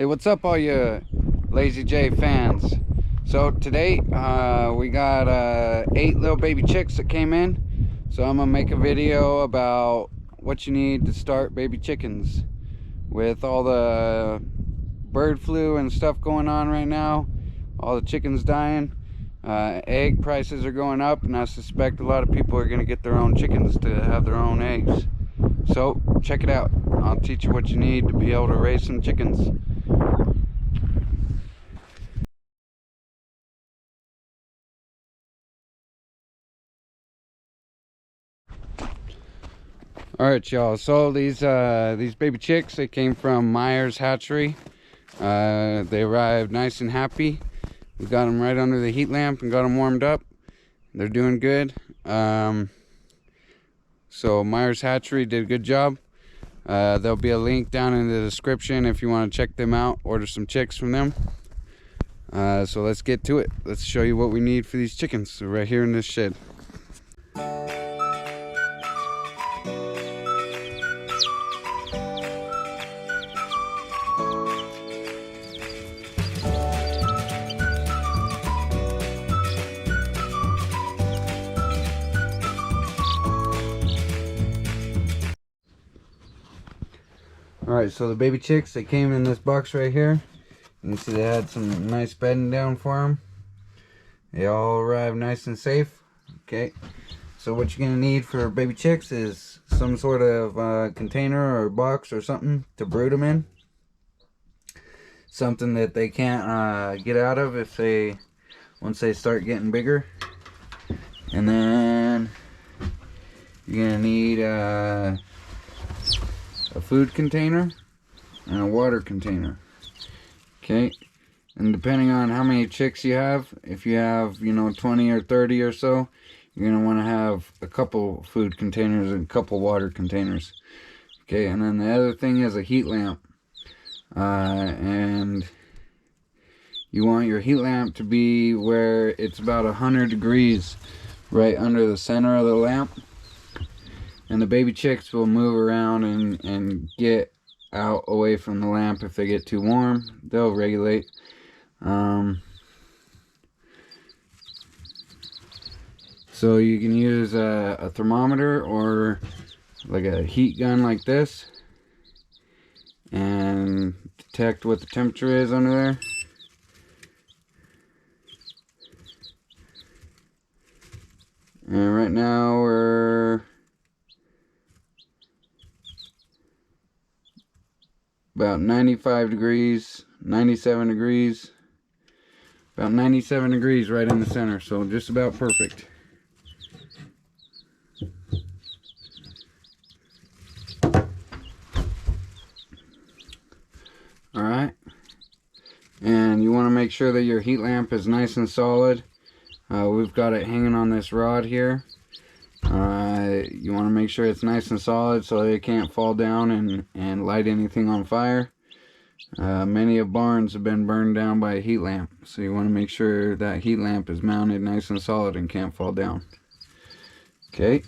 Hey, what's up all you Lazy J fans? So today we got 8 little baby chicks that came in. So I'm gonna make a video about what you need to start baby chickens. With all the bird flu and stuff going on right now, all the chickens dying, egg prices are going up, and I suspect a lot of people are gonna get their own chickens to have their own eggs. So check it out. I'll teach you what you need to be able to raise some chickens. Alright y'all, so these baby chicks, they came from Myers Hatchery. They arrived nice and happy. We got them right under the heat lamp and got them warmed up. They're doing good. So Myers Hatchery did a good job. There'll be a link down in the description if you want to check them out, order some chicks from them. So let's get to it. Let's show you what we need for these chickens. So right here in this shed. Alright, so the baby chicks, they came in this box right here. You can see they had some nice bedding down for them. They all arrived nice and safe. Okay, so what you're going to need for baby chicks is some sort of container or box or something to brood them in. Something that they can't get out of once they start getting bigger. And then you're going to need a food container and a water container. Okay, and depending on how many chicks you have, if you have 20 or 30 or so, you're gonna want to have a couple food containers and a couple water containers. Okay, and then the other thing is a heat lamp, and you want your heat lamp to be where it's about 100 degrees right under the center of the lamp. And the baby chicks will move around and get out away from the lamp. If they get too warm, they'll regulate. So you can use a thermometer or like a heat gun like this and detect what the temperature is under there. And right now we're about 95 degrees, 97 degrees, about 97 degrees right in the center, so just about perfect. Alright, and you want to make sure that your heat lamp is nice and solid. We've got it hanging on this rod here. You want to make sure it's nice and solid so it can't fall down and light anything on fire. Many of barns have been burned down by a heat lamp, so you want to make sure that heat lamp is mounted nice and solid and can't fall down. Okay.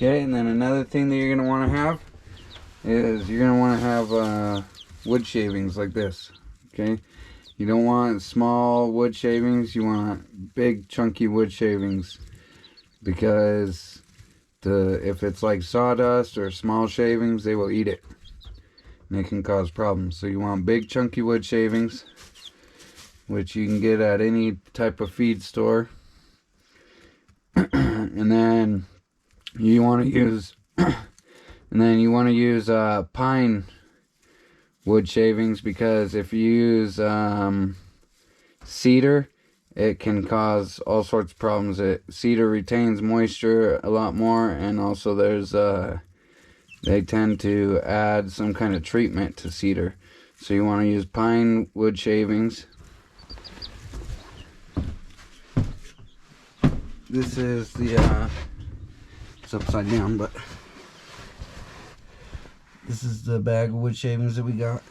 Okay, and then another thing that you're going to want to have is you're going to want to have wood shavings like this. Okay, you don't want small wood shavings, you want big chunky wood shavings, because if it's like sawdust or small shavings, they will eat it and it can cause problems. So you want big chunky wood shavings, which you can get at any type of feed store. And then you want to use pine wood shavings, because if you use cedar, it can cause all sorts of problems. Cedar retains moisture a lot more, and also they tend to add some kind of treatment to cedar. So you want to use pine wood shavings. This is it's upside down, but this is the bag of wood shavings that we got.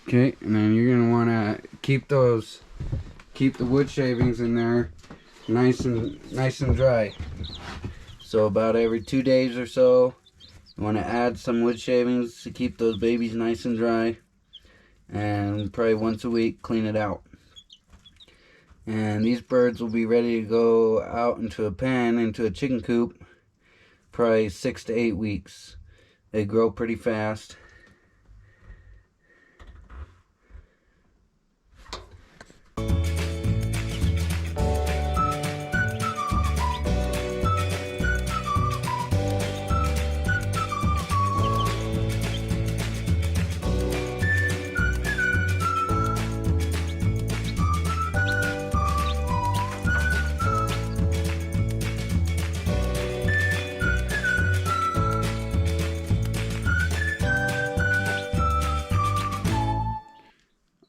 Okay, and then you're gonna want to keep the wood shavings in there nice and dry. So about every 2 days or so, you want to add some wood shavings to keep those babies nice and dry, and probably once a week clean it out. And these birds will be ready to go out into a pen, into a chicken coop, probably 6 to 8 weeks. They grow pretty fast.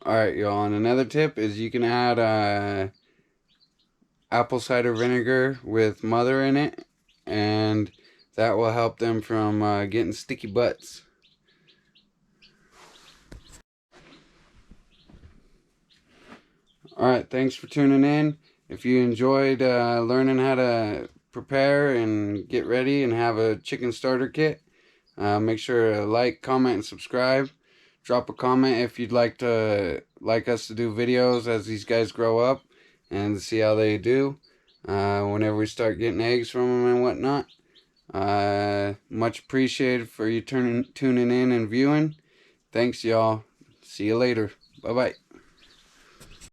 Alright, y'all, and another tip is you can add apple cider vinegar with mother in it, and that will help them from getting sticky butts. Alright, thanks for tuning in. If you enjoyed learning how to prepare and get ready and have a chicken starter kit, make sure to like, comment, and subscribe. Drop a comment if you'd like us to do videos as these guys grow up and see how they do whenever we start getting eggs from them and whatnot. Much appreciated for you tuning in and viewing. Thanks, y'all. See you later. Bye-bye.